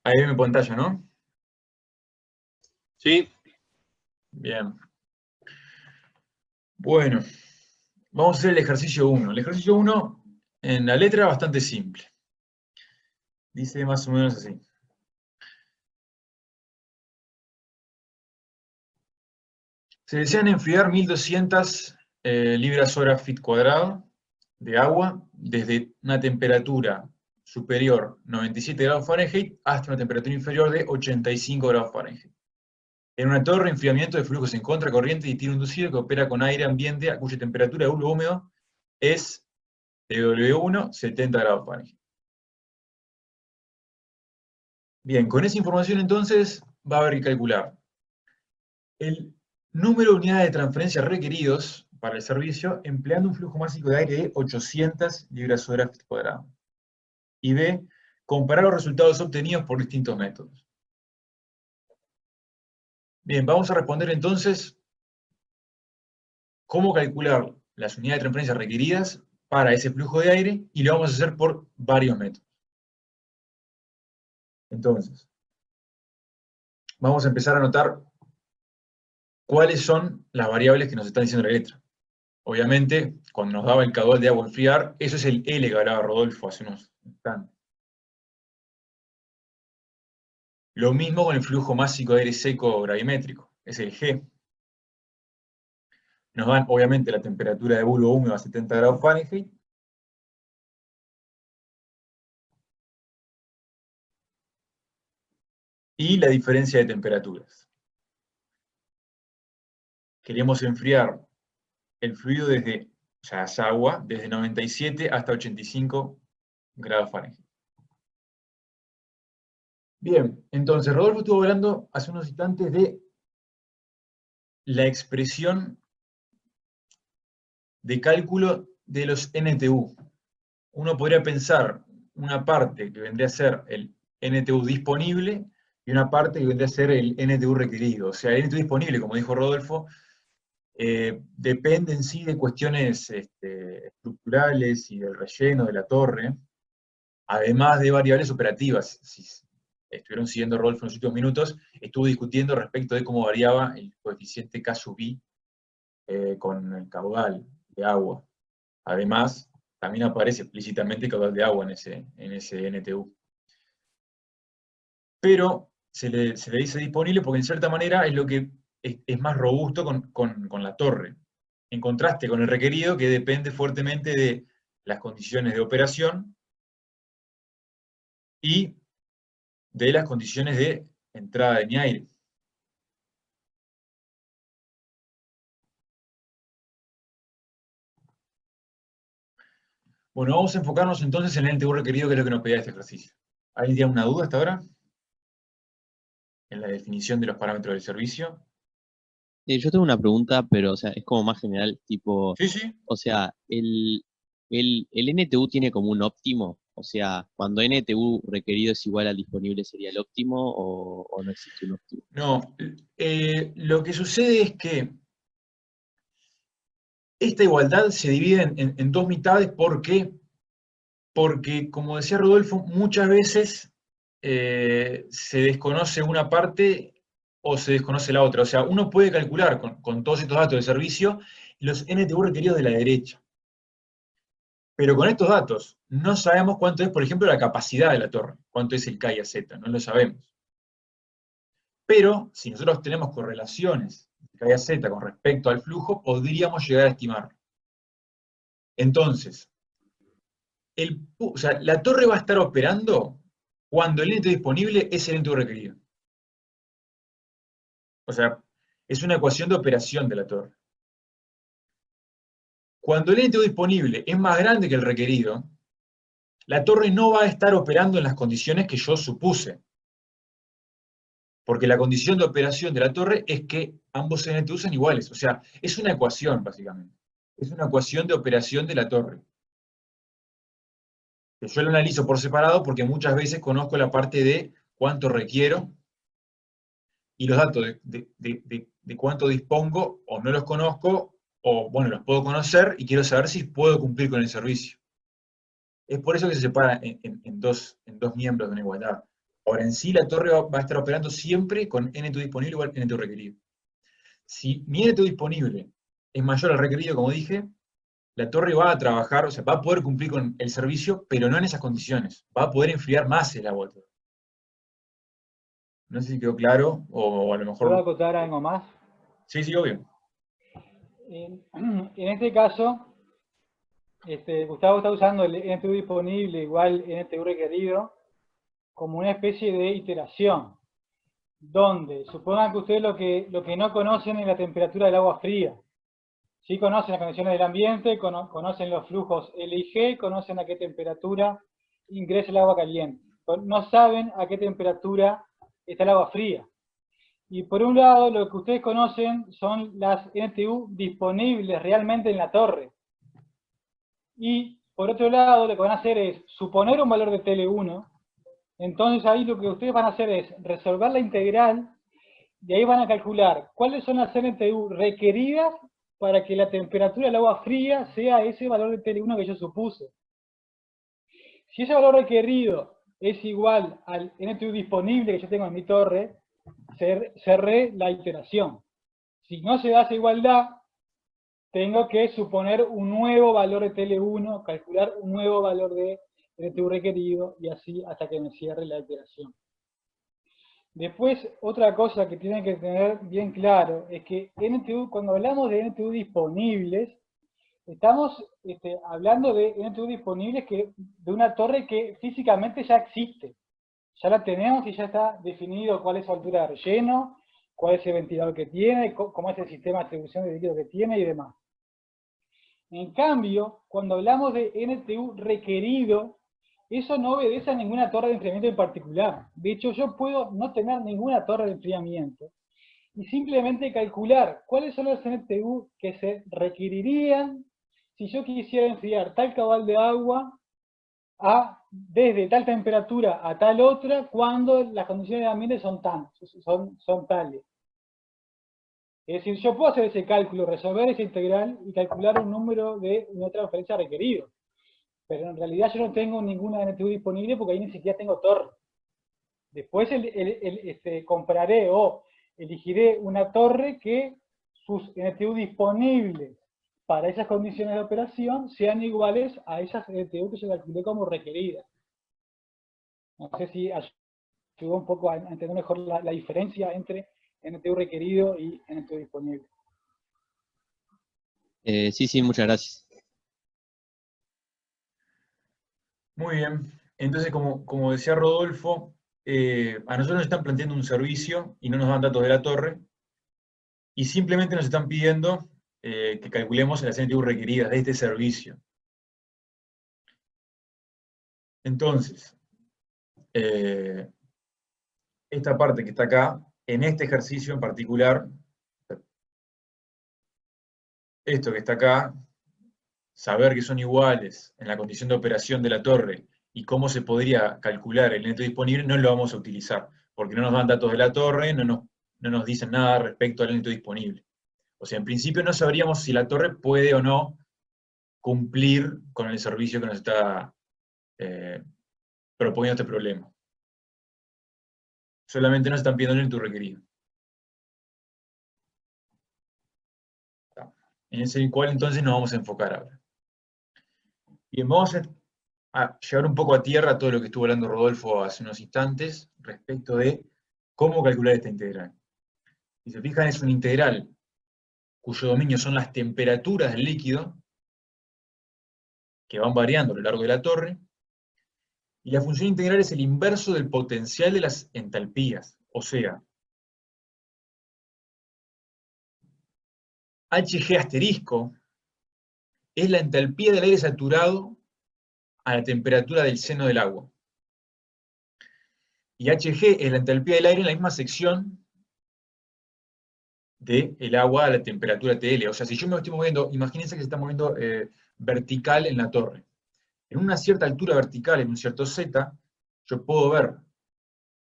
Ahí ven mi pantalla, ¿no? Sí, Bien. Bueno, vamos a hacer el ejercicio 1. El ejercicio 1, en la letra, bastante simple. Dice más o menos así. Se desean enfriar 1200 libras hora fit cuadrado de agua desde una temperatura superior 97 grados Fahrenheit hasta una temperatura inferior de 85 grados Fahrenheit. En una torre, enfriamiento de flujos en contracorriente y tiro inducido que opera con aire ambiente a cuya temperatura de bulbo húmedo es de W1 70 grados Fahrenheit. Bien, con esa información entonces va a haber que calcular el número de unidades de transferencia requeridos para el servicio empleando un flujo másico de aire de 800 libras hora por cuadrado. Y B, comparar los resultados obtenidos por distintos métodos. Bien, vamos a responder entonces cómo calcular las unidades de transferencia requeridas para ese flujo de aire y lo vamos a hacer por varios métodos. Entonces, vamos a empezar a anotar cuáles son las variables que nos está diciendo la letra. Obviamente, cuando nos daba el caudal de agua a enfriar, eso es el L que hablaba Rodolfo hace unos instantes. Lo mismo con el flujo másico de aire seco gravimétrico, es el G. Nos dan, obviamente, la temperatura de bulbo húmedo a 70 grados Fahrenheit. Y la diferencia de temperaturas. Queremos enfriar el fluido desde, o sea, es agua, desde 97 hasta 85 grados Fahrenheit. Bien, entonces Rodolfo estuvo hablando hace unos instantes de la expresión de cálculo de los NTU. Uno podría pensar una parte que vendría a ser el NTU disponible y una parte que vendría a ser el NTU requerido. O sea, el NTU disponible, como dijo Rodolfo, depende en sí de cuestiones estructurales y del relleno de la torre, además de variables operativas. Si estuvieron siguiendo Rodolfo en los últimos minutos, estuvo discutiendo respecto de cómo variaba el coeficiente K sub I con el caudal de agua. Además, también aparece explícitamente el caudal de agua en ese NTU. Pero se le dice disponible porque en cierta manera es lo que es más robusto con la torre, en contraste con el requerido que depende fuertemente de las condiciones de operación y de las condiciones de entrada de mi aire. Bueno, vamos a enfocarnos entonces en el NTU requerido, que es lo que nos pedía este ejercicio. ¿Alguien tiene una duda hasta ahora? En la definición de los parámetros del servicio. Yo tengo una pregunta, pero o sea, es como más general, tipo, Sí, sí. o sea, el NTU tiene como un óptimo, o sea, cuando NTU requerido es igual al disponible sería el óptimo o no existe un óptimo. No, lo que sucede es que esta igualdad se divide en dos mitades. ¿Por qué? Porque, como decía Rodolfo, muchas veces se desconoce una parte o se desconoce la otra. O sea, uno puede calcular con todos estos datos de servicio los NTU requeridos de la derecha. Pero con estos datos no sabemos cuánto es, por ejemplo, la capacidad de la torre, cuánto es el K y a Z, no lo sabemos. Pero si nosotros tenemos correlaciones de K y a Z con respecto al flujo, podríamos llegar a estimarlo. Entonces, o sea, la torre va a estar operando cuando el NTU disponible es el NTU requerido. O sea, es una ecuación de operación de la torre. Cuando el NTU disponible es más grande que el requerido, la torre no va a estar operando en las condiciones que yo supuse. Porque la condición de operación de la torre es que ambos NTU sean iguales. O sea, es una ecuación, básicamente. Es una ecuación de operación de la torre. Que yo lo analizo por separado porque muchas veces conozco la parte de cuánto requiero y los datos de cuánto dispongo o no los conozco, o bueno, los puedo conocer y quiero saber si puedo cumplir con el servicio. Es por eso que se separa en dos miembros de una igualdad. Ahora, en sí la torre va a estar operando siempre con NTU disponible igual NTU requerido. Si mi NTU disponible es mayor al requerido, como dije, la torre va a trabajar, o sea, va a poder cumplir con el servicio, pero no en esas condiciones. Va a poder enfriar más el agua. No sé si quedó claro, o a lo ¿Puedo mejor... acotar algo más? Sí, sí, obvio. En este caso, Gustavo está usando el NTU disponible igual NTU requerido como una especie de iteración, donde supongan que ustedes lo que no conocen es la temperatura del agua fría. Sí conocen las condiciones del ambiente, conocen los flujos L y G, conocen a qué temperatura ingresa el agua caliente. No saben a qué temperatura está el agua fría. Y por un lado, lo que ustedes conocen son las NTU disponibles realmente en la torre. Y por otro lado, lo que van a hacer es suponer un valor de TL1. Entonces ahí lo que ustedes van a hacer es resolver la integral y ahí van a calcular cuáles son las NTU requeridas para que la temperatura del agua fría sea ese valor de TL1 que yo supuse. Si ese valor requerido es igual al NTU disponible que yo tengo en mi torre, cerré la iteración. Si no se da esa igualdad, tengo que suponer un nuevo valor de TL1, calcular un nuevo valor de NTU requerido, y así hasta que me cierre la iteración. Después, otra cosa que tienen que tener bien claro es que NTU, cuando hablamos de NTU disponibles, estamos hablando de NTU disponibles de una torre que físicamente ya existe. Ya la tenemos y ya está definido cuál es su altura de relleno, cuál es el ventilador que tiene, cómo es el sistema de distribución de líquido que tiene y demás. En cambio, cuando hablamos de NTU requerido, eso no obedece a ninguna torre de enfriamiento en particular. De hecho, yo puedo no tener ninguna torre de enfriamiento y simplemente calcular cuáles son los NTU que se requerirían si yo quisiera enfriar tal cabal de agua desde tal temperatura a tal otra cuando las condiciones de ambiente son tales. Es decir, yo puedo hacer ese cálculo, resolver esa integral y calcular un número de una transferencia requerido. Pero en realidad yo no tengo ninguna NTU disponible porque ahí ni siquiera tengo torre. Después compraré o elegiré una torre que sus NTU disponibles para esas condiciones de operación sean iguales a esas NTU que yo calculé como requeridas. No sé si ayudó un poco a entender mejor la diferencia entre NTU requerido y NTU disponible. Sí, sí, muchas gracias. Muy bien. Entonces, como decía Rodolfo, a nosotros nos están planteando un servicio y no nos dan datos de la torre, y simplemente nos están pidiendo que calculemos las NTU requeridas de este servicio. Entonces, esta parte que está acá, en este ejercicio en particular, esto que está acá, saber que son iguales en la condición de operación de la torre y cómo se podría calcular el neto disponible, no lo vamos a utilizar, porque no nos dan datos de la torre, no nos dicen nada respecto al neto disponible. O sea, en principio no sabríamos si la torre puede o no cumplir con el servicio que nos está proponiendo este problema. Solamente nos están pidiendo el neto requerido. En ese cual entonces nos vamos a enfocar ahora. Bien, vamos a llevar un poco a tierra todo lo que estuvo hablando Rodolfo hace unos instantes respecto de cómo calcular esta integral. Si se fijan, es una integral cuyo dominio son las temperaturas del líquido, que van variando a lo largo de la torre, y la función integral es el inverso del potencial de las entalpías, o sea, Hg asterisco es la entalpía del aire saturado a la temperatura del seno del agua. Y Hg es la entalpía del aire en la misma sección del agua a la temperatura TL. O sea, si yo me estoy moviendo, imagínense que se está moviendo vertical en la torre. En una cierta altura vertical, en un cierto Z, yo puedo ver,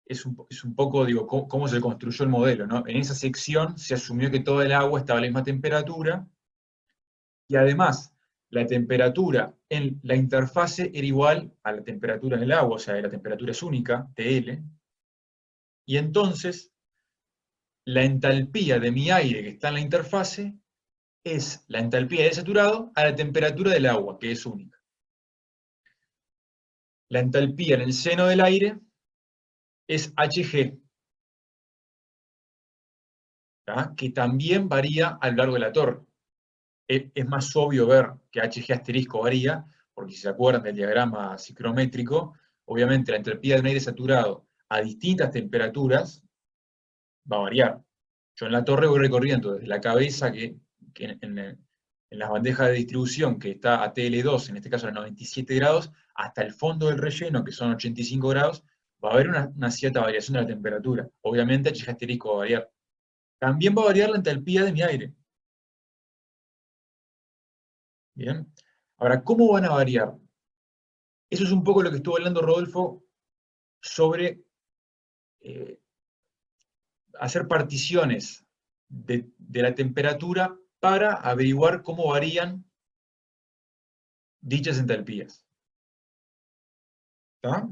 es un poco, digo, cómo se construyó el modelo, ¿no? En esa sección se asumió que toda el agua estaba a la misma temperatura, y además, la temperatura en la interfase era igual a la temperatura en el agua, o sea, la temperatura es única, TL, Y entonces, la entalpía de mi aire que está en la interfase es la entalpía de saturado a la temperatura del agua, que es única. La entalpía en el seno del aire es Hg, ¿tá? Que también varía a lo largo de la torre. Es más obvio ver que Hg asterisco varía, porque si se acuerdan del diagrama ciclométrico, obviamente la entalpía de un aire saturado a distintas temperaturas va a variar. Yo en la torre voy recorriendo desde la cabeza que en las bandejas de distribución que está a TL2, en este caso a 97 grados, hasta el fondo del relleno, que son 85 grados, va a haber una cierta variación de la temperatura. Obviamente Hg asterisco va a variar. También va a variar la entalpía de mi aire. Bien. Ahora, ¿cómo van a variar? Eso es un poco lo que estuvo hablando Rodolfo sobre hacer particiones de la temperatura para averiguar cómo varían dichas entalpías. ¿Está?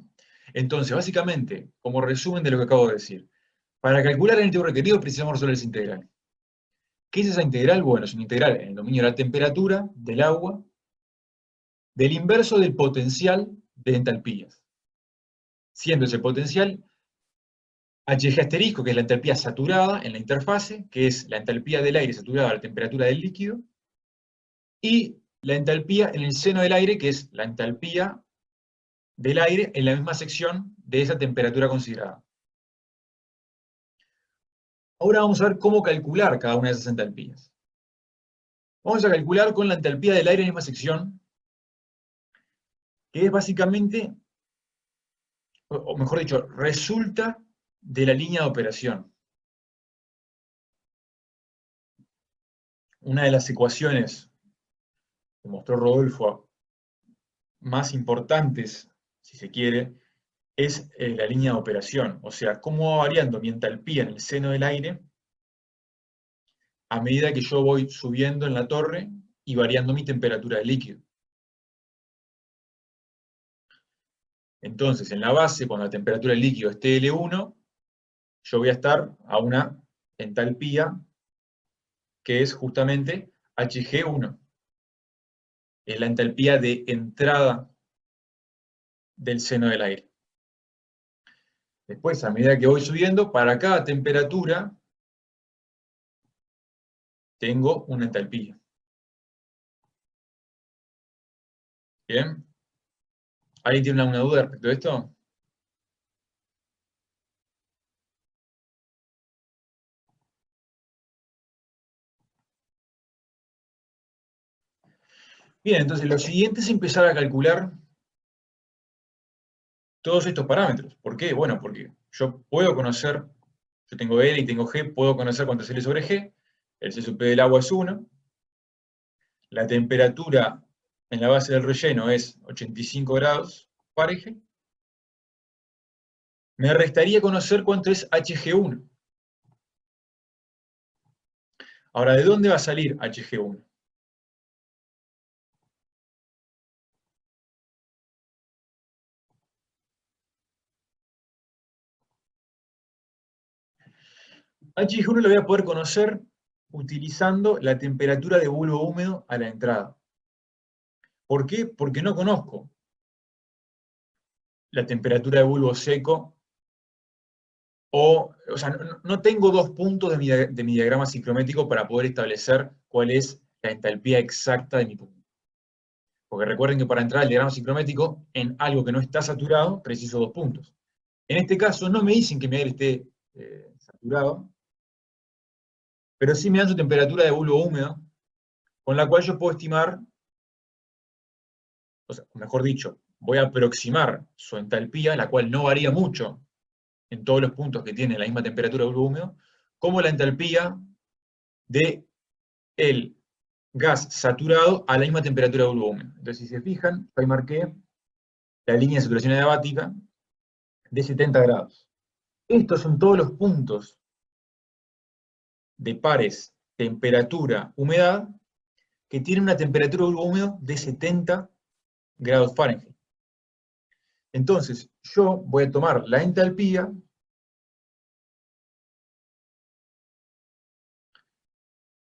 Entonces, básicamente, como resumen de lo que acabo de decir, para calcular el NTU requerido precisamos resolver esa integral. ¿Qué es esa integral? Bueno, es una integral en el dominio de la temperatura del agua, del inverso del potencial de entalpías. Siendo ese potencial Hg asterisco, que es la entalpía saturada en la interfase, que es la entalpía del aire saturada a la temperatura del líquido, y la entalpía en el seno del aire, que es la entalpía del aire en la misma sección de esa temperatura considerada. Ahora vamos a ver cómo calcular cada una de esas entalpías. Vamos a calcular con la entalpía del aire en la misma sección, que es básicamente, o mejor dicho, resulta de la línea de operación. Una de las ecuaciones que mostró Rodolfo más importantes, si se quiere, es la línea de operación. O sea, cómo va variando mi entalpía en el seno del aire a medida que yo voy subiendo en la torre y variando mi temperatura de líquido. Entonces, en la base, cuando la temperatura del líquido es TL1, yo voy a estar a una entalpía que es justamente Hg1. Es la entalpía de entrada del seno del aire. Después, a medida que voy subiendo, para cada temperatura tengo una entalpía. ¿Bien? ¿Alguien tiene alguna duda respecto a esto? Bien, entonces lo siguiente es empezar a calcular todos estos parámetros. ¿Por qué? Bueno, porque yo puedo conocer, yo tengo L y tengo G, puedo conocer cuánto es L sobre G, el C sub P del agua es 1, la temperatura en la base del relleno es 85 grados Fahrenheit, me restaría conocer cuánto es Hg1. Ahora, ¿de dónde va a salir Hg1? Hg1 lo voy a poder conocer utilizando la temperatura de bulbo húmedo a la entrada. ¿Por qué? Porque no conozco la temperatura de bulbo seco, o sea, no tengo dos puntos de mi diagrama ciclométrico para poder establecer cuál es la entalpía exacta de mi punto. Porque recuerden que para entrar al diagrama ciclométrico, en algo que no está saturado, preciso dos puntos. En este caso, no me dicen que mi aire esté saturado, pero sí me dan su temperatura de bulbo húmedo, con la cual yo puedo estimar, o sea, mejor dicho, voy a aproximar su entalpía, la cual no varía mucho en todos los puntos que tiene la misma temperatura de bulbo húmedo, como la entalpía de el gas saturado a la misma temperatura de bulbo húmedo. Entonces, si se fijan, ahí marqué la línea de saturación adiabática de 70 grados. Estos son todos los puntos de pares temperatura-humedad que tienen una temperatura de bulbo húmedo de 70 grados Fahrenheit. Entonces, yo voy a tomar la entalpía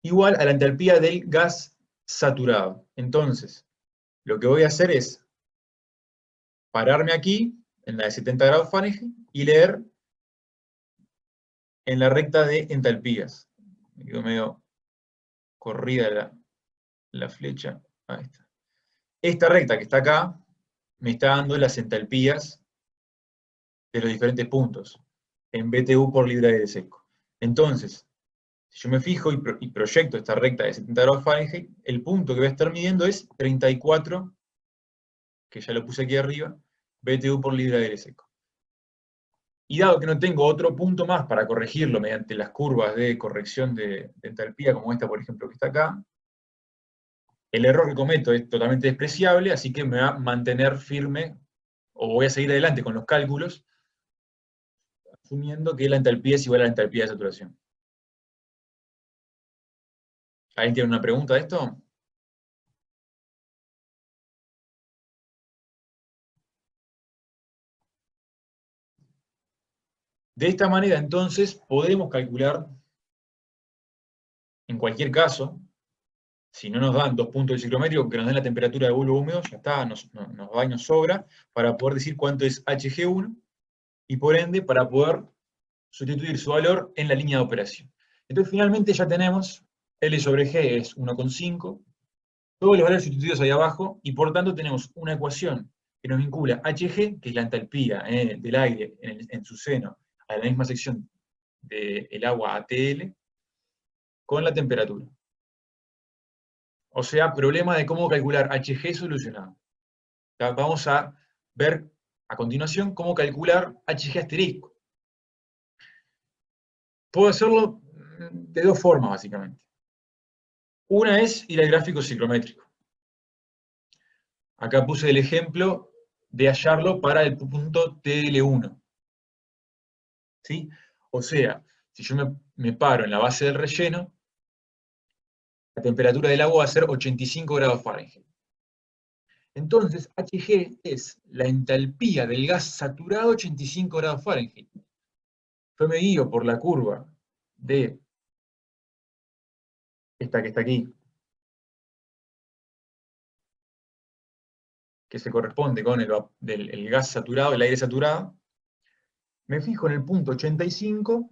igual a la entalpía del gas saturado. Entonces, lo que voy a hacer es pararme aquí, en la de 70 grados Fahrenheit, y leer en la recta de entalpías. Me quedo medio corrida la flecha. Ahí está. Esta recta que está acá me está dando las entalpías de los diferentes puntos en BTU por libra de aire seco. Entonces, si yo me fijo y proyecto esta recta de 70 grados Fahrenheit, el punto que voy a estar midiendo es 34, que ya lo puse aquí arriba, BTU por libra de aire seco. Y dado que no tengo otro punto más para corregirlo mediante las curvas de corrección de entalpía, como esta, por ejemplo, que está acá, el error que cometo es totalmente despreciable, así que me va a mantener firme, o voy a seguir adelante con los cálculos, asumiendo que la entalpía es igual a la entalpía de saturación. ¿Alguien tiene una pregunta de esto? De esta manera, entonces, podemos calcular, en cualquier caso, si no nos dan 2 puntos del ciclométrico, que nos den la temperatura de bulbo húmedo, ya está, nos va y nos sobra, para poder decir cuánto es Hg1, y por ende, para poder sustituir su valor en la línea de operación. Entonces, finalmente ya tenemos L sobre G es 1,5, todos los valores sustituidos ahí abajo, y por tanto tenemos una ecuación que nos vincula Hg, que es la entalpía del aire en su seno, a la misma sección del agua ATL, con la temperatura. O sea, problema de cómo calcular Hg solucionado. Vamos a ver a continuación cómo calcular Hg asterisco. Puedo hacerlo de 2 formas, básicamente. Una es ir al gráfico ciclométrico. Acá puse el ejemplo de hallarlo para el punto TL1. ¿Sí? O sea, si yo me paro en la base del relleno, la temperatura del agua va a ser 85 grados Fahrenheit. Entonces, Hg es la entalpía del gas saturado a 85 grados Fahrenheit. Yo me guío por la curva de esta que está aquí, que se corresponde con el gas saturado, el aire saturado. Me fijo en el punto 85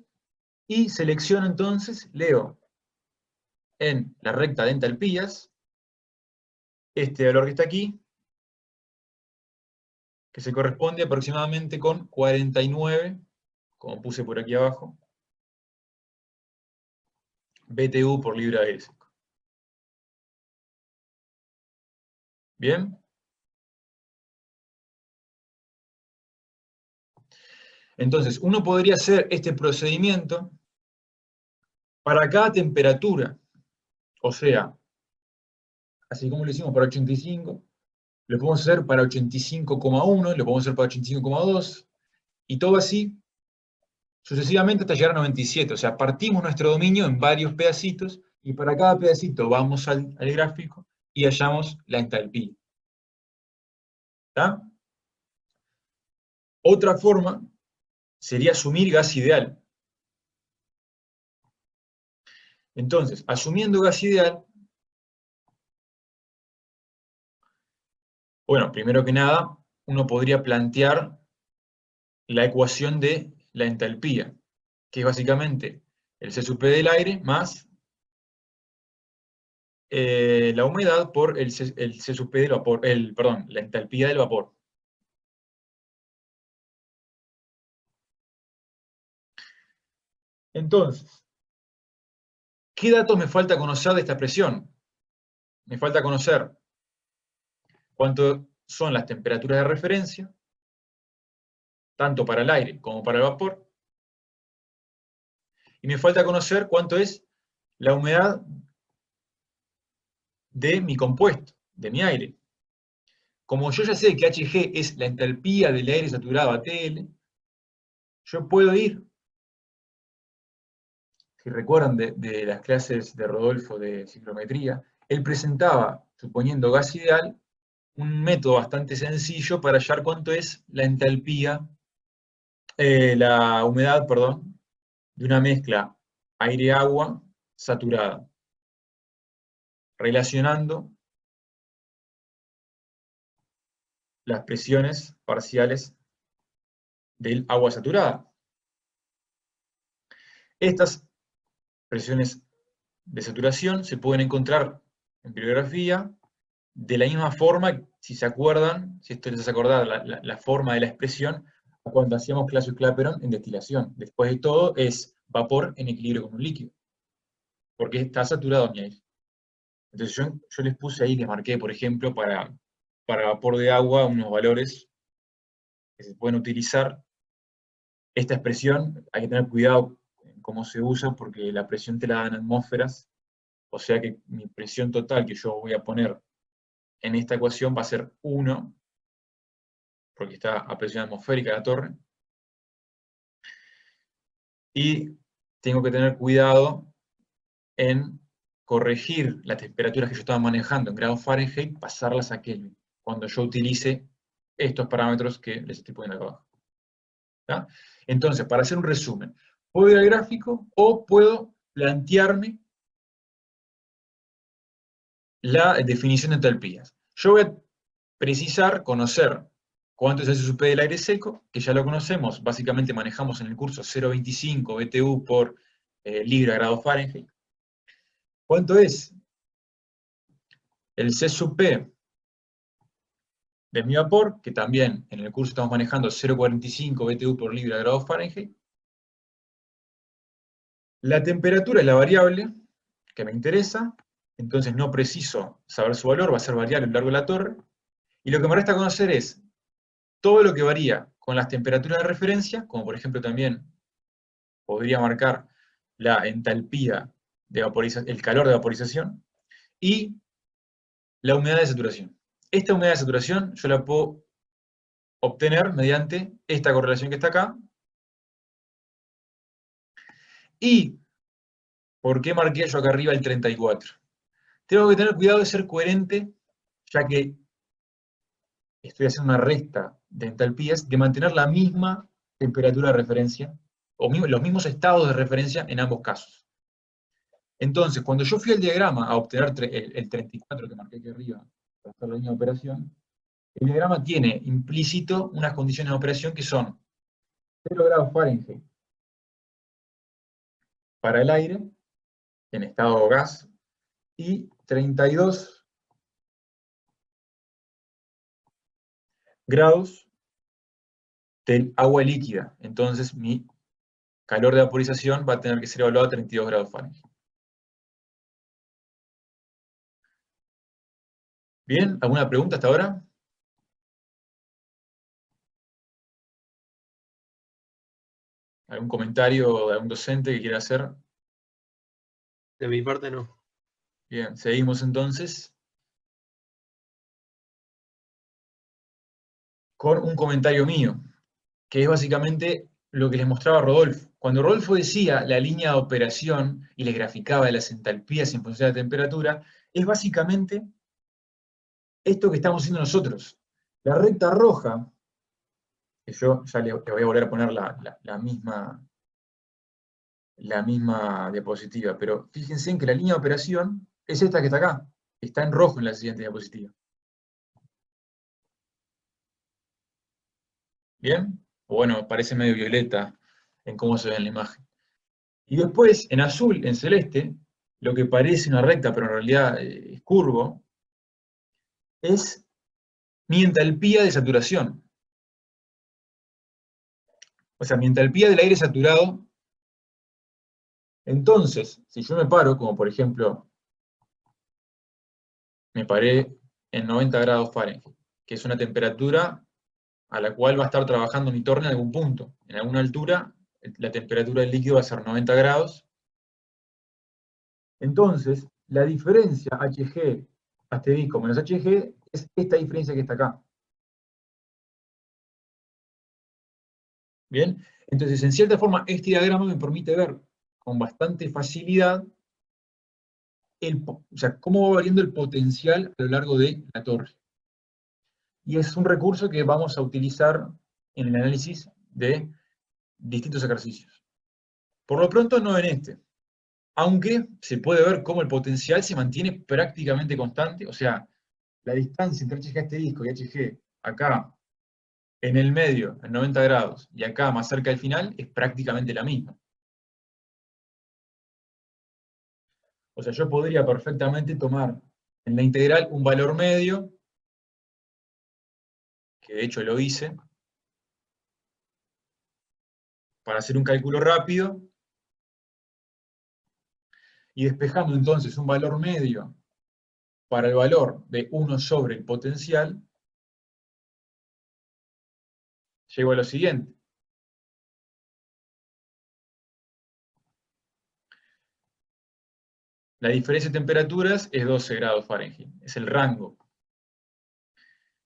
y selecciono entonces, leo en la recta de entalpías, este valor que está aquí, que se corresponde aproximadamente con 49, como puse por aquí abajo, BTU por libra de aire seco. ¿Bien? Entonces, uno podría hacer este procedimiento para cada temperatura. O sea, así como lo hicimos para 85, lo podemos hacer para 85,1, lo podemos hacer para 85,2, y todo así sucesivamente hasta llegar a 97. O sea, partimos nuestro dominio en varios pedacitos, y para cada pedacito vamos al gráfico y hallamos la entalpía. ¿Está? Otra forma sería asumir gas ideal. Entonces, asumiendo gas ideal, bueno, primero que nada, uno podría plantear la ecuación de la entalpía, que es básicamente el C sub P del aire más la humedad por el C sub P del vapor, perdón, la entalpía del vapor. Entonces, ¿qué datos me falta conocer de esta expresión? Me falta conocer cuánto son las temperaturas de referencia, tanto para el aire como para el vapor, y me falta conocer cuánto es la humedad de mi compuesto, de mi aire. Como yo ya sé que Hg es la entalpía del aire saturado ATL, yo puedo ir, si recuerdan de las clases de Rodolfo de ciclometría, él presentaba, suponiendo gas ideal, un método bastante sencillo para hallar cuánto es la entalpía, la humedad, perdón, de una mezcla aire-agua saturada. relacionando las presiones parciales del agua saturada. Estas presiones de saturación se pueden encontrar en pirografía de la misma forma, si se acuerdan, si esto les hace acordar la forma de la expresión, cuando hacíamos Clapeyron en destilación. Después de todo, es vapor en equilibrio con un líquido, porque está saturado mi aire. Entonces yo les puse ahí, les marqué, por ejemplo, para vapor de agua, unos valores que se pueden utilizar. Esta expresión, hay que tener cuidado en cómo se usa, porque la presión te la dan en atmósferas, o sea que mi presión total que yo voy a poner en esta ecuación va a ser 1, porque está a presión atmosférica la torre, y tengo que tener cuidado en corregir las temperaturas que yo estaba manejando en grados Fahrenheit, pasarlas a Kelvin, cuando yo utilice estos parámetros que les estoy poniendo acá abajo. ¿Tá? Entonces, para hacer un resumen, puedo ir al gráfico o puedo plantearme la definición de entalpías. Yo voy a precisar, conocer cuánto es el SUP del aire seco, que ya lo conocemos, básicamente manejamos en el curso 0,25 BTU por libra grado Fahrenheit. ¿Cuánto es el CSUP de mi vapor? Que también en el curso estamos manejando 0,45 BTU por libra grado Fahrenheit. La temperatura es la variable que me interesa, entonces no preciso saber su valor, va a ser variable a lo largo de la torre. Y lo que me resta conocer es todo lo que varía con las temperaturas de referencia, como por ejemplo también podría marcar la entalpía de vaporización, el calor de vaporización, y la humedad de saturación. Esta humedad de saturación yo la puedo obtener mediante esta correlación que está acá. ¿Y por qué marqué yo acá arriba el 34? Tengo que tener cuidado de ser coherente, ya que estoy haciendo una resta de entalpías, de mantener la misma temperatura de referencia, o los mismos estados de referencia en ambos casos. Entonces, cuando yo fui al diagrama a obtener el 34 que marqué aquí arriba, para hacer la línea de operación, el diagrama tiene implícito unas condiciones de operación que son 0 grados Fahrenheit para el aire, en estado gas, y 32 grados del agua líquida. Entonces mi calor de vaporización va a tener que ser evaluado a 32 grados Fahrenheit. ¿Bien? ¿Alguna pregunta hasta ahora? ¿Algún comentario de algún docente que quiera hacer? De mi parte no. Bien, seguimos entonces con un comentario mío, que es básicamente lo que les mostraba Rodolfo. Cuando Rodolfo decía la línea de operación y le graficaba las entalpías en función de la temperatura, es básicamente esto que estamos haciendo nosotros. La recta roja, que yo ya le voy a volver a poner la misma diapositiva, pero fíjense en que la línea de operación es esta que está acá, está en rojo en la siguiente diapositiva. ¿Bien? O bueno, parece medio violeta en cómo se ve en la imagen. Y después, en azul, en celeste, lo que parece una recta, pero en realidad es curvo, es mi entalpía de saturación. O sea, mi entalpía del aire saturado. Entonces, si yo me paro, como por ejemplo, me paré en 90 grados Fahrenheit, que es una temperatura a la cual va a estar trabajando mi torre en algún punto. En alguna altura, la temperatura del líquido va a ser 90 grados. Entonces, la diferencia Hg asterisco menos Hg es esta diferencia que está acá. ¿Bien? Entonces, en cierta forma, este diagrama me permite ver con bastante facilidad cómo va variando el potencial a lo largo de la torre. Y es un recurso que vamos a utilizar en el análisis de distintos ejercicios. Por lo pronto, no en este. aunque se puede ver cómo el potencial se mantiene prácticamente constante, o sea, la distancia entre HG asterisco y HG acá en el medio, en 90 grados, y acá más cerca del final, es prácticamente la misma. O sea, yo podría perfectamente tomar en la integral un valor medio, que de hecho lo hice, para hacer un cálculo rápido, y despejando entonces un valor medio para el valor de 1 sobre el potencial, llego a lo siguiente. La diferencia de temperaturas es 12 grados Fahrenheit, es el rango.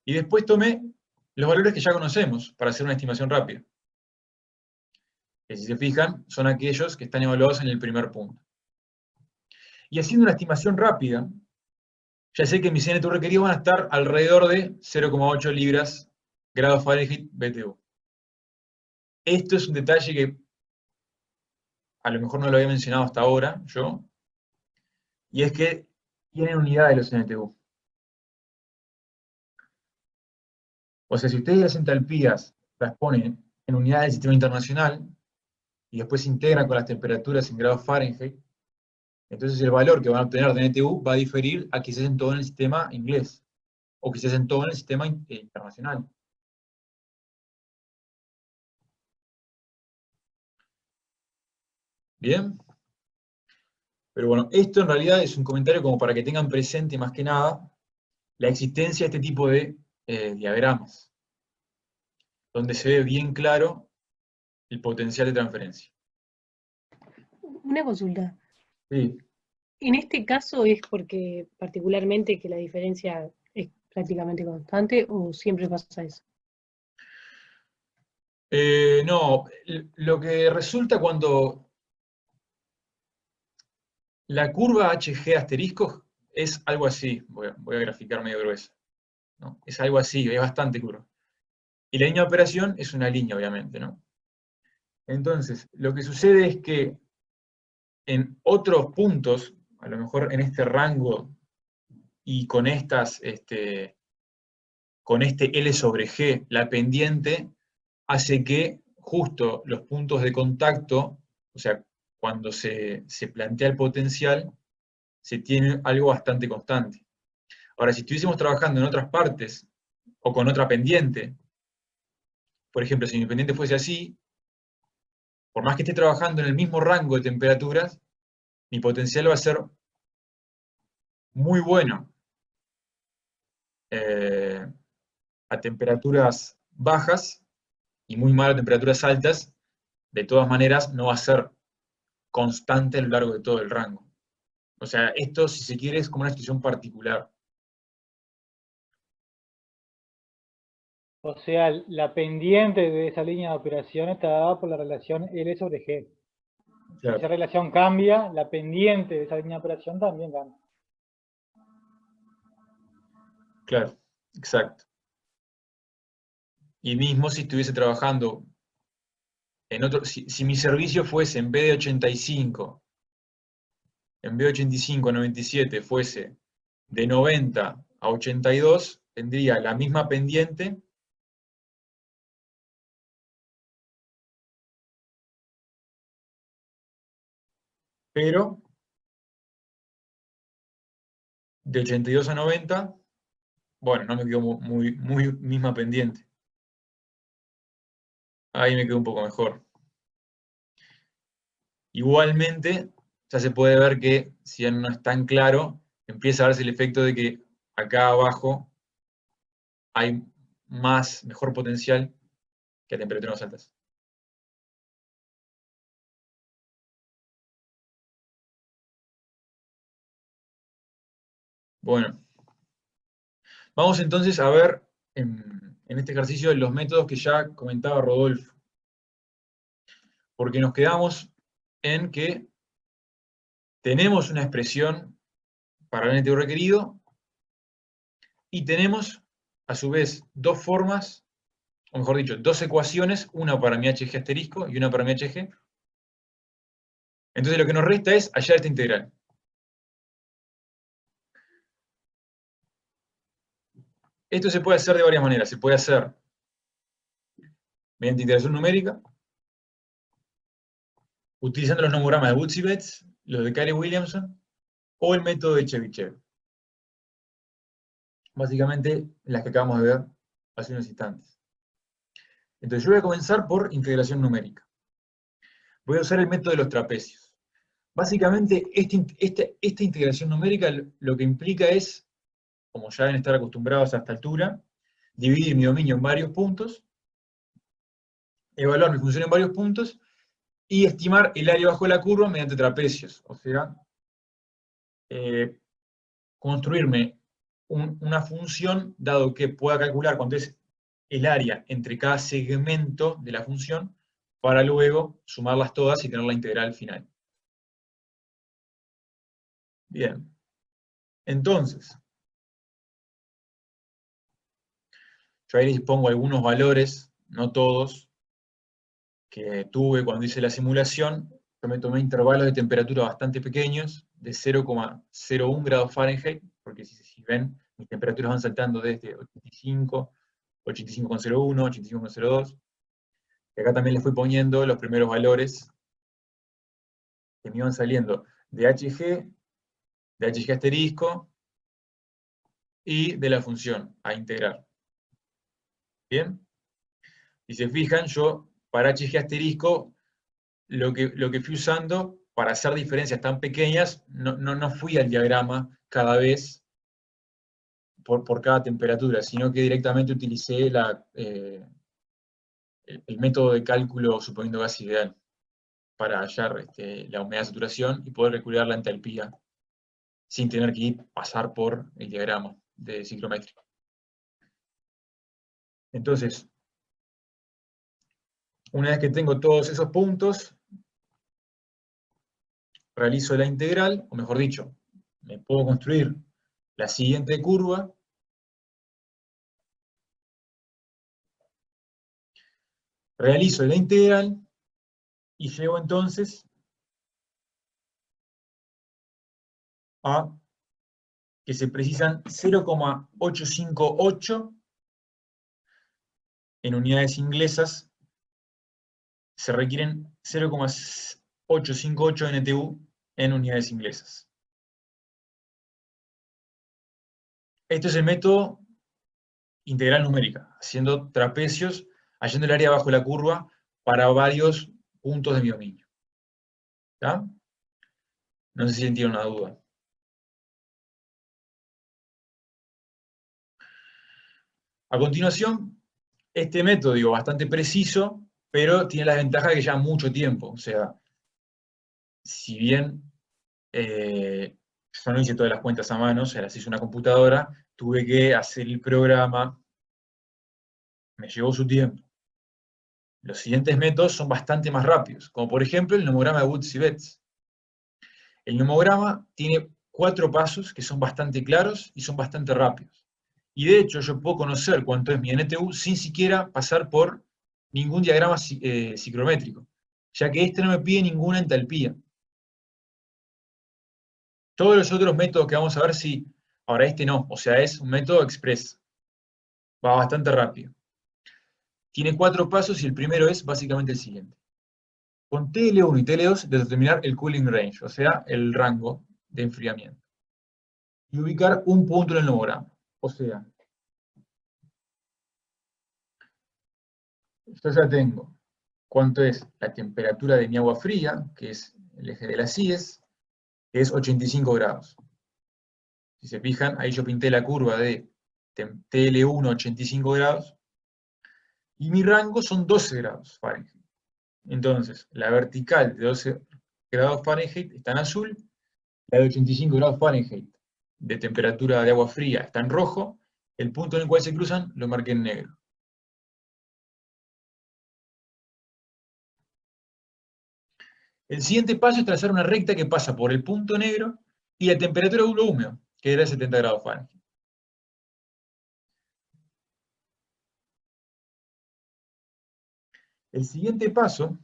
Y después tomé los valores que ya conocemos para hacer una estimación rápida. Que si se fijan, son aquellos que están evaluados en el primer punto. Y haciendo una estimación rápida, ya sé que mis NTU requeridos van a estar alrededor de 0,8 libras grados Fahrenheit BTU. Esto es un detalle que a lo mejor no lo había mencionado hasta ahora yo, y es que tienen unidades los NTU. O sea, si ustedes las entalpías las ponen en unidades del sistema internacional, y después se integran con las temperaturas en grados Fahrenheit, entonces el valor que van a obtener de NTU va a diferir a que se hacen todo en el sistema inglés, o que se hacen todo en el sistema internacional. ¿Bien? Pero bueno, esto en realidad es un comentario como para que tengan presente más que nada la existencia de este tipo de diagramas, donde se ve bien claro el potencial de transferencia. Una consulta. Sí. En este caso es porque particularmente que la diferencia es prácticamente constante o siempre pasa eso. No, lo que resulta cuando la curva HG asterisco es algo así, voy a graficar medio grueso, ¿no? Es algo así, es bastante curva. Y la línea de operación es una línea, obviamente, ¿no? Entonces, lo que sucede es que en otros puntos, a lo mejor en este rango y con con este L sobre G, la pendiente hace que justo los puntos de contacto, o sea, cuando se plantea el potencial, se tiene algo bastante constante. Ahora, si estuviésemos trabajando en otras partes, o con otra pendiente, por ejemplo, si mi pendiente fuese así, por más que esté trabajando en el mismo rango de temperaturas, mi potencial va a ser muy bueno a temperaturas bajas y muy malo a temperaturas altas. De todas maneras, no va a ser constante a lo largo de todo el rango. O sea, esto, si se quiere, es como una situación particular. O sea, la pendiente de esa línea de operación está dada por la relación L sobre G. Si esa Claro, relación cambia, la pendiente de esa línea de operación también cambia. claro, exacto. Y mismo si estuviese trabajando en otro, si mi servicio fuese en vez de 85, en vez de 85 a 97 fuese de 90 a 82, tendría la misma pendiente, pero de 82 a 90, bueno, no me quedó muy misma pendiente. Ahí me quedó un poco mejor. Igualmente, ya se puede ver que, si ya no es tan claro, empieza a darse el efecto de que acá abajo hay mejor potencial que a temperaturas altas. Bueno, vamos entonces a ver en este ejercicio los métodos que ya comentaba Rodolfo. Porque nos quedamos en que tenemos una expresión para el NTU requerido y tenemos, a su vez, dos formas, o mejor dicho, dos ecuaciones, una para mi HG asterisco y una para mi HG, Entonces lo que nos resta es hallar esta integral. Esto se puede hacer de varias maneras. Se puede hacer mediante integración numérica, utilizando los nomogramas de Woods y Betts, los de Carey-Williamson, o el método de Chebyshev. Básicamente, las que acabamos de ver hace unos instantes. Entonces yo voy a comenzar por integración numérica. Voy a usar el método de los trapecios. Básicamente, esta integración numérica lo que implica es, como ya deben estar acostumbrados a esta altura, dividir mi dominio en varios puntos, evaluar mi función en varios puntos, y estimar el área bajo la curva mediante trapecios. O sea, construirme una función, dado que pueda calcular cuánto es el área entre cada segmento de la función, para luego sumarlas todas y tener la integral final. Bien. Entonces, yo ahí les pongo algunos valores, no todos, que tuve cuando hice la simulación. Yo me tomé intervalos de temperatura bastante pequeños, de 0,01 grados Fahrenheit, porque si ven, mis temperaturas van saltando desde 85, 85,01, 85,02. Y acá también les fui poniendo los primeros valores que me iban saliendo de HG asterisco, y de la función a integrar. ¿Bien? Si se fijan, yo para HG asterisco, lo que fui usando para hacer diferencias tan pequeñas, no fui al diagrama cada vez por cada temperatura, sino que directamente utilicé el método de cálculo suponiendo gas ideal para hallar la humedad de saturación y poder calcular la entalpía sin tener que pasar por el diagrama de ciclométrico. Entonces, una vez que tengo todos esos puntos, realizo la integral, o mejor dicho, me puedo construir la siguiente curva, realizo la integral, y llego entonces a que se precisan 0,858 en unidades inglesas, se requieren 0,858 NTU en unidades inglesas. Este es el método integral numérica, haciendo trapecios, hallando el área bajo la curva para varios puntos de mi dominio. ¿Está? No sé si tienen una duda. A continuación, este método, digo, bastante preciso, pero tiene la ventaja de que lleva mucho tiempo. O sea, si bien yo no hice todas las cuentas a mano, se las hizo una computadora, tuve que hacer el programa, me llevó su tiempo. Los siguientes métodos son bastante más rápidos, como por ejemplo el nomograma de Woods y Betts. El nomograma tiene 4 pasos que son bastante claros y son bastante rápidos. Y de hecho yo puedo conocer cuánto es mi NTU sin siquiera pasar por ningún diagrama ciclométrico, ya que este no me pide ninguna entalpía. Todos los otros métodos que vamos a ver, sí. Ahora este no, o sea, es un método express. Va bastante rápido. Tiene 4 pasos y el primero es básicamente el siguiente. Con TL1 y TL2 determinar el cooling range, o sea, el rango de enfriamiento. Y ubicar un punto en el nomograma. O sea, yo ya tengo cuánto es la temperatura de mi agua fría, que es el eje de las IES, que es 85 grados. Si se fijan, ahí yo pinté la curva de TL1 85 grados, y mi rango son 12 grados Fahrenheit. Entonces, la vertical de 12 grados Fahrenheit está en azul, la de 85 grados Fahrenheit de temperatura de agua fría está en rojo, el punto en el cual se cruzan lo marqué en negro. El siguiente paso es trazar una recta que pasa por el punto negro y la temperatura de lo húmedo, que era 70 grados Fahrenheit. El siguiente paso,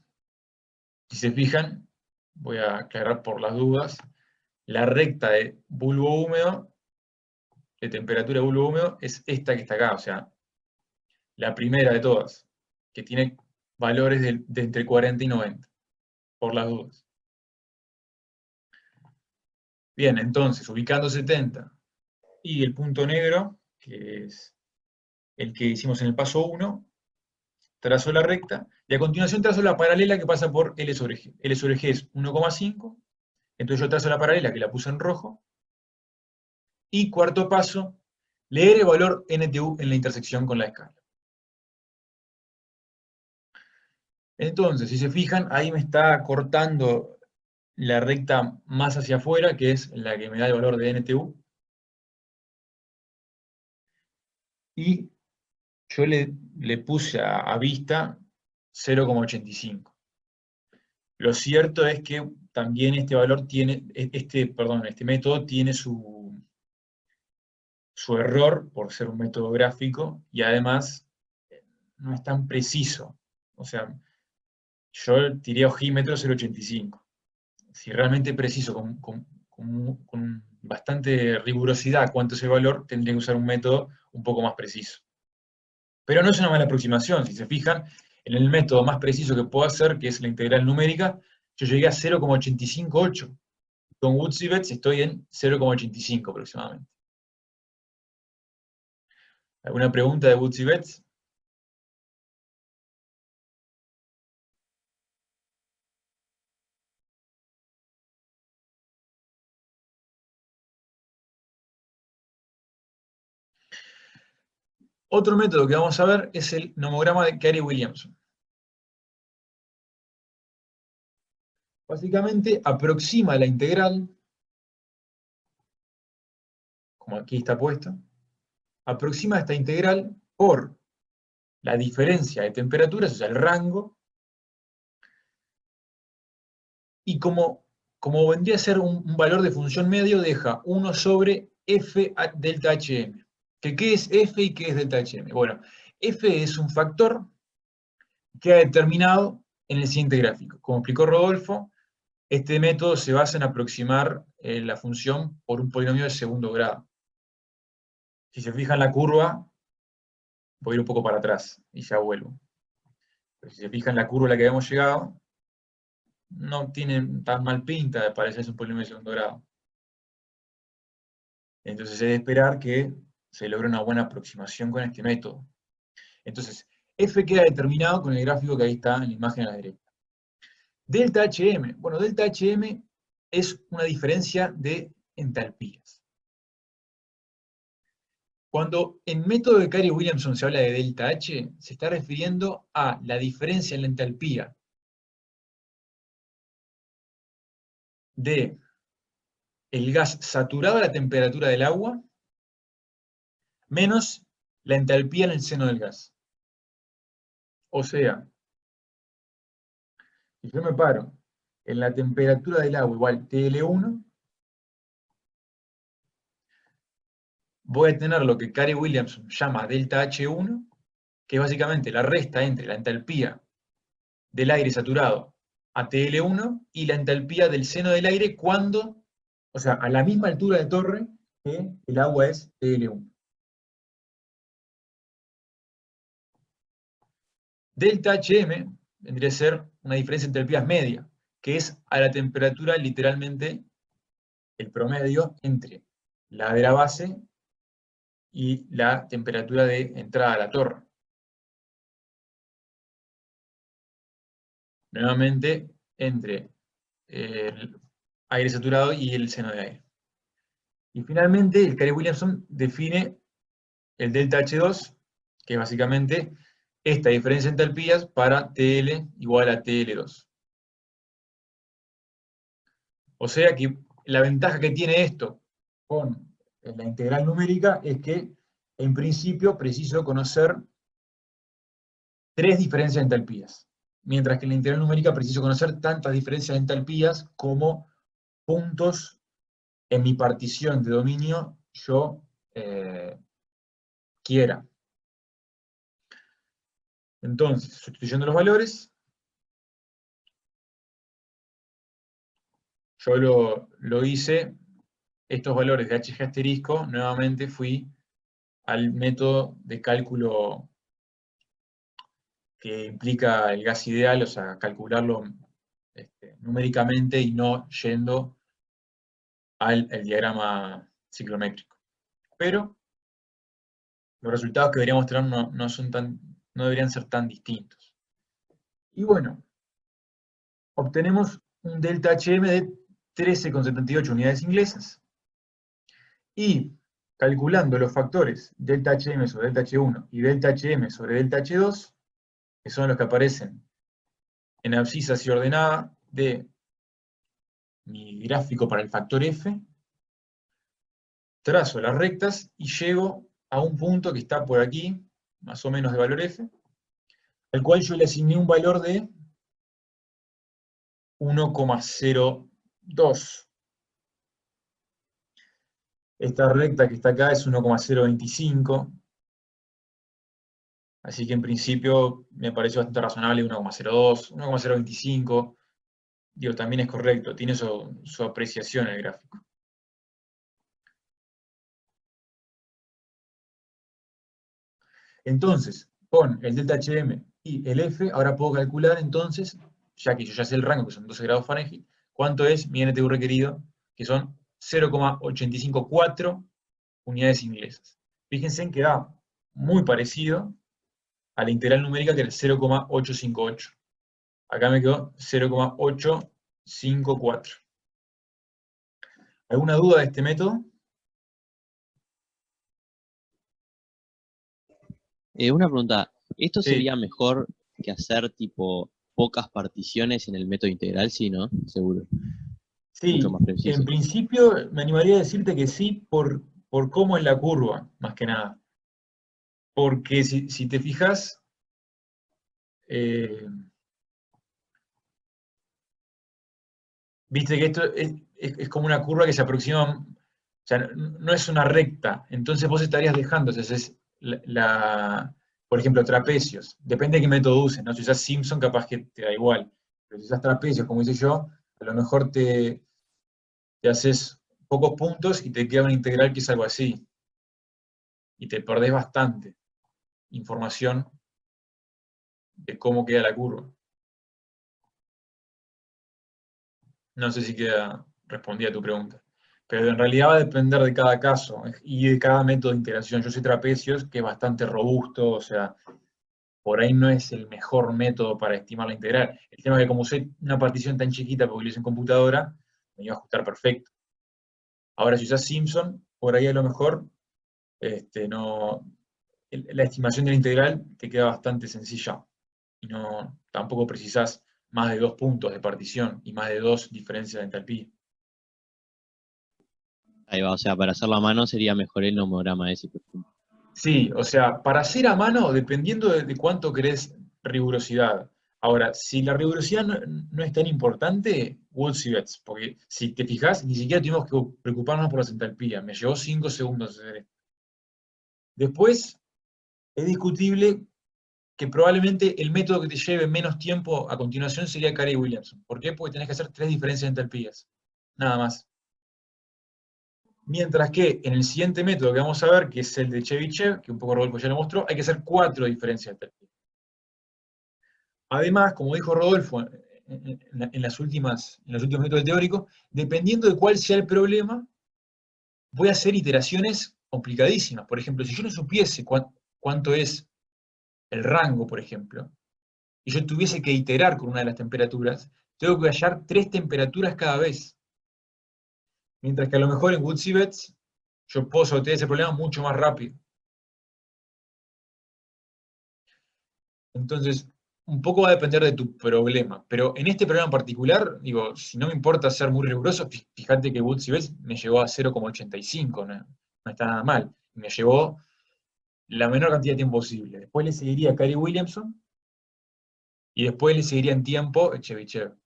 si se fijan, voy a aclarar por las dudas, la recta de bulbo húmedo, de temperatura de bulbo húmedo, es esta que está acá, o sea, la primera de todas, que tiene valores de entre 40 y 90, por las dudas. Bien, entonces, ubicando 70 y el punto negro, que es el que hicimos en el paso 1, trazo la recta, y a continuación trazo la paralela que pasa por L sobre G. L sobre G es 1,5, entonces yo trazo la paralela, que la puse en rojo, y cuarto paso, leer el valor NTU en la intersección con la escala. Entonces, si se fijan, ahí me está cortando la recta más hacia afuera, que es la que me da el valor de NTU. Y yo le puse a vista 0,85. Lo cierto es que también este valor tiene, este método tiene su error por ser un método gráfico y además no es tan preciso. O sea, yo tiré ojímetro 0,85. Si realmente preciso, con bastante rigurosidad cuánto es el valor, tendría que usar un método un poco más preciso. Pero no es una mala aproximación, si se fijan, en el método más preciso que puedo hacer, que es la integral numérica, yo llegué a 0,858. Con Woods y Betts estoy en 0,85 aproximadamente. ¿Alguna pregunta de Woods y Betts? Otro método que vamos a ver es el nomograma de Carey-Williamson. Básicamente aproxima la integral, como aquí está puesto, aproxima esta integral por la diferencia de temperaturas, o sea, el rango, y como vendría a ser un valor de función medio, deja 1 sobre f delta hm. ¿Qué es f y qué es delta hm? Bueno, f es un factor que ha determinado en el siguiente gráfico. Como explicó Rodolfo, este método se basa en aproximar la función por un polinomio de segundo grado. Si se fijan la curva, voy a ir un poco para atrás y ya vuelvo. Pero si se fijan la curva a la que habíamos llegado, no tiene tan mal pinta de parecerse un polinomio de segundo grado. Entonces es de esperar que se logre una buena aproximación con este método. Entonces, f queda determinado con el gráfico que ahí está en la imagen a la derecha. Delta Hm. Bueno, delta Hm es una diferencia de entalpías. Cuando en método de Carey-Williamson se habla de delta H, se está refiriendo a la diferencia en la entalpía de el gas saturado a la temperatura del agua menos la entalpía en el seno del gas. O sea, si yo me paro en la temperatura del agua igual TL1, voy a tener lo que Carey-Williamson llama delta H1, que es básicamente la resta entre la entalpía del aire saturado a TL1 y la entalpía del seno del aire cuando, o sea, a la misma altura de torre que el agua es TL1. Delta Hm vendría a ser una diferencia de entalpías media, que es a la temperatura literalmente el promedio entre la de la base y la temperatura de entrada a la torre. Nuevamente, entre el aire saturado y el seno de aire. Y finalmente, el Carey-Williamson define el delta H2, que es básicamente esta diferencia de entalpías para TL igual a TL2. O sea que la ventaja que tiene esto con la integral numérica es que, en principio, preciso conocer 3 diferencias de entalpías, mientras que en la integral numérica preciso conocer tantas diferencias de entalpías como puntos en mi partición de dominio yo quiera. Entonces, sustituyendo los valores, yo lo hice, estos valores de HG asterisco, nuevamente fui al método de cálculo que implica el gas ideal, o sea, calcularlo numéricamente y no yendo al diagrama ciclométrico. Pero los resultados que deberíamos tener no deberían ser tan distintos. Y bueno, obtenemos un delta HM de 13,78 unidades inglesas. Y calculando los factores delta HM sobre delta H1 y delta HM sobre delta H2, que son los que aparecen en abscisa así ordenada de mi gráfico para el factor F, trazo las rectas y llego a un punto que está por aquí, más o menos de valor F, al cual yo le asigné un valor de 1,02. Esta recta que está acá es 1,025, así que en principio me pareció bastante razonable 1,02, 1,025, digo, también es correcto, tiene su apreciación el gráfico. Entonces, con el delta HM y el F, ahora puedo calcular entonces, ya que yo ya sé el rango, que son 12 grados Fahrenheit, cuánto es mi NTU requerido, que son 0,854 unidades inglesas. Fíjense en que da muy parecido a la integral numérica, que era 0,858. Acá me quedó 0,854. ¿Alguna duda de este método? Una pregunta, ¿esto Sí. sería mejor que hacer tipo pocas particiones en el método integral? Sí, ¿no? Seguro. Sí, Mucho más preciso. en principio me animaría a decirte que sí por cómo es la curva, más que nada. Porque si te fijas, viste que esto es como una curva que se aproxima, o sea, no es una recta, entonces vos estarías dejando, entonces por ejemplo, trapecios, depende de qué método uses, ¿no? Si usas Simpson capaz que te da igual, pero si usas trapecios, como hice yo, a lo mejor te haces pocos puntos y te queda una integral que es algo así, y te perdés bastante información de cómo queda la curva. No sé si respondí a tu pregunta. Pero en realidad va a depender de cada caso y de cada método de integración. Yo sé trapecios, que es bastante robusto, o sea, por ahí no es el mejor método para estimar la integral. El tema es que como usé una partición tan chiquita porque lo hice en computadora, me iba a ajustar perfecto. Ahora, si usas Simpson, por ahí a lo mejor la estimación de la integral te queda bastante sencilla. Y tampoco precisás más de 2 puntos de partición y más de 2 diferencias de entalpía. Ahí va, o sea, para hacerlo a mano sería mejor el nomograma ese, por ejemplo. Sí, o sea, para hacer a mano, dependiendo de cuánto querés rigurosidad. Ahora, si la rigurosidad no es tan importante, Woods y Betts, porque si te fijas, ni siquiera tuvimos que preocuparnos por la entalpía. Me llevó 5 segundos hacer esto. Después, es discutible que probablemente el método que te lleve menos tiempo a continuación sería Carey-Williamson. ¿Por qué? Porque tenés que hacer 3 diferencias de entalpías. Nada más. Mientras que en el siguiente método que vamos a ver, que es el de Chebyshev, que un poco Rodolfo ya lo mostró, hay que hacer 4 diferencias de entalpía. Además, como dijo Rodolfo en los últimos métodos teóricos, dependiendo de cuál sea el problema, voy a hacer iteraciones complicadísimas. Por ejemplo, si yo no supiese cuánto es el rango, por ejemplo, y yo tuviese que iterar con una de las temperaturas, tengo que hallar 3 temperaturas cada vez. Mientras que a lo mejor en Woods y Betts yo puedo sortear ese problema mucho más rápido. Entonces, un poco va a depender de tu problema. Pero en este problema en particular, digo, si no me importa ser muy riguroso, fíjate que Woods y Betts me llevó a 0,85, no está nada mal. Me llevó la menor cantidad de tiempo posible. Después le seguiría Carey-Williamson, y después le seguiría en tiempo Chebyshev.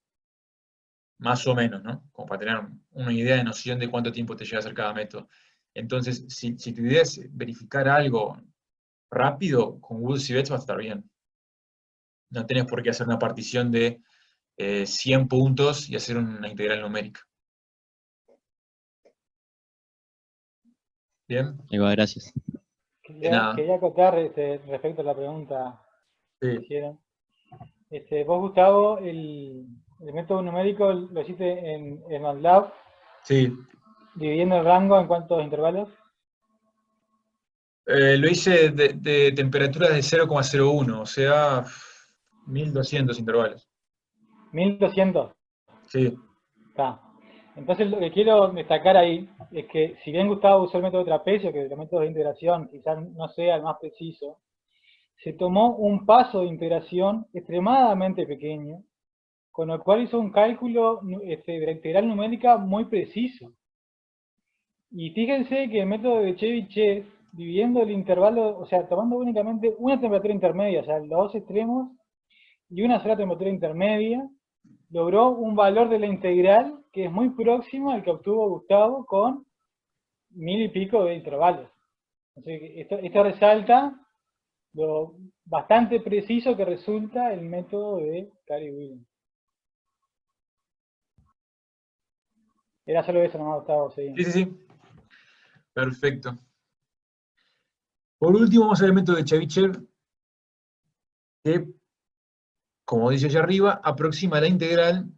Más o menos, ¿no? Como para tener una idea de noción de cuánto tiempo te lleva a hacer cada método. Entonces, si tu idea es verificar algo rápido, con Woods y Betts va a estar bien. No tenés por qué hacer una partición de 100 puntos y hacer una integral numérica. Bien, Ahí va, gracias. nada. Quería acotar respecto a la pregunta que Sí, hicieron. Vos, Gustavo, el método numérico lo hiciste en MATLAB, sí. dividiendo el rango en cuántos intervalos. Lo hice de temperaturas de 0,01, o sea, 1200 intervalos. 1200. Sí, Está. Entonces, lo que quiero destacar ahí es que, si bien Gustavo usó el método de trapecio, que los métodos de integración quizás no sea el más preciso, se tomó un paso de integración extremadamente pequeño, con lo cual hizo un cálculo de la integral numérica muy preciso. Y fíjense que el método de Chebyshev, dividiendo el intervalo, o sea, tomando únicamente una temperatura intermedia, o sea, los dos extremos, y una sola temperatura intermedia, logró un valor de la integral que es muy próximo al que obtuvo Gustavo con 1000 y pico de intervalos. Entonces, esto resalta lo bastante preciso que resulta el método de Cary-Williams. Era solo eso nomás, Gustavo, sí, seguimos. sí, sí. Perfecto. Por último, vamos a ver el método de Chebyshev, que, como dice allá arriba, aproxima la integral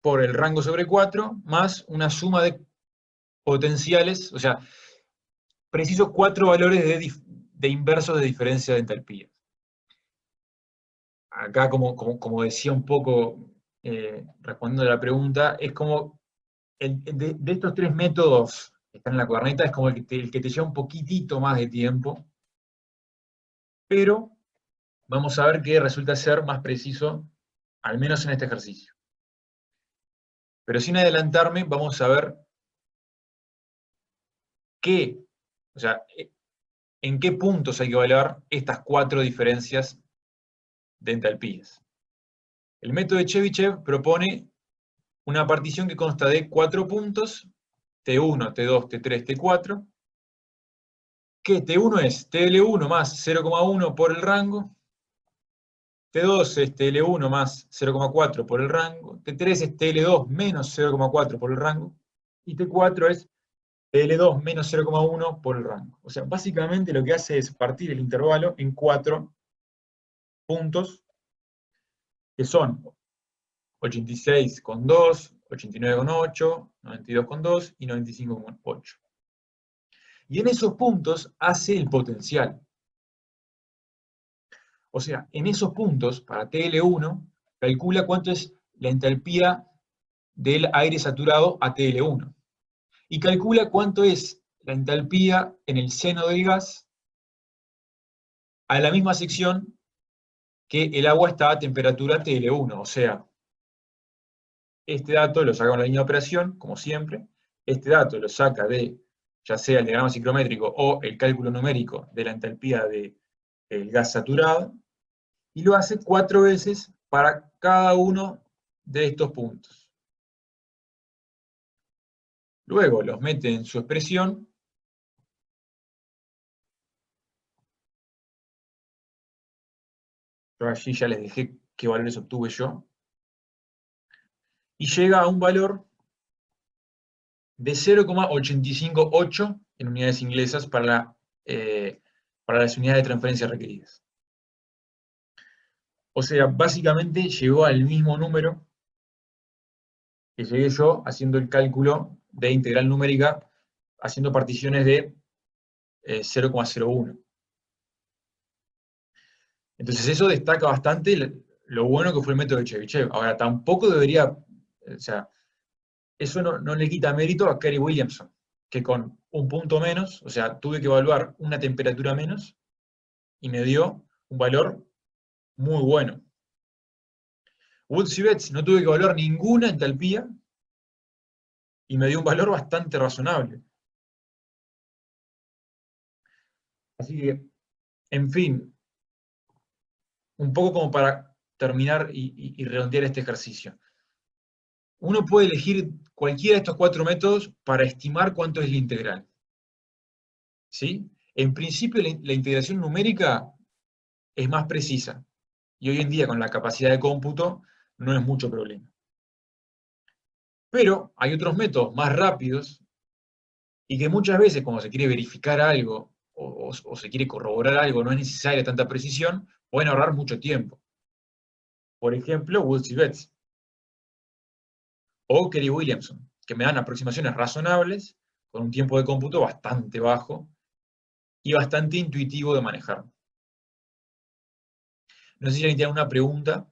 por el rango sobre 4 más una suma de potenciales, o sea, preciso 4 valores de inversos de diferencia de entalpía. Acá, como decía un poco, respondiendo a la pregunta, es como, de estos 3 métodos que están en la cuaderneta, es como el que te lleva un poquitito más de tiempo, pero vamos a ver que resulta ser más preciso, al menos en este ejercicio. Pero sin adelantarme, vamos a ver qué, o sea, en qué puntos hay que evaluar estas 4 diferencias de entalpías. El método de Chebyshev propone una partición que consta de 4 puntos, T1, T2, T3, T4, que T1 es TL1 más 0,1 por el rango, T2 es TL1 más 0,4 por el rango, T3 es TL2 menos 0,4 por el rango, y T4 es TL2 menos 0,1 por el rango. O sea, básicamente lo que hace es partir el intervalo en 4 puntos, que son 86,2, 89,8, 92,2 y 95,8. Y en esos puntos hace el potencial. O sea, en esos puntos, para TL1, calcula cuánto es la entalpía del aire saturado a TL1. Y calcula cuánto es la entalpía en el seno del gas a la misma sección que el agua está a temperatura TL1. O sea, este dato lo saca con la línea de operación, como siempre. Este dato lo saca de, ya sea el diagrama ciclométrico o el cálculo numérico de la entalpía del gas saturado, y lo hace 4 veces para cada uno de estos puntos. Luego los mete en su expresión, yo allí ya les dejé qué valores obtuve yo, y llega a un valor de 0,858 en unidades inglesas para las unidades de transferencia requeridas. O sea, básicamente llegó al mismo número que llegué yo haciendo el cálculo de integral numérica, haciendo particiones de 0,01. Entonces eso destaca bastante lo bueno que fue el método de Chebyshev. Ahora, tampoco debería, o sea, eso no le quita mérito a Cary-Williamson, que con un punto menos, o sea, tuve que evaluar una temperatura menos, y me dio un valor muy bueno. Woods y Betts no tuve que evaluar ninguna entalpía, y me dio un valor bastante razonable. Así que, en fin, un poco como para terminar y redondear este ejercicio. Uno puede elegir cualquiera de estos 4 métodos para estimar cuánto es la integral. ¿Sí? En principio, la integración numérica es más precisa, y hoy en día con la capacidad de cómputo no es mucho problema. Pero hay otros métodos más rápidos y que muchas veces cuando se quiere verificar algo o se quiere corroborar algo, no es necesaria tanta precisión, pueden ahorrar mucho tiempo. Por ejemplo, Woods y Betts. O Kerry Williamson, que me dan aproximaciones razonables, con un tiempo de cómputo bastante bajo y bastante intuitivo de manejar. No sé si alguien tiene una pregunta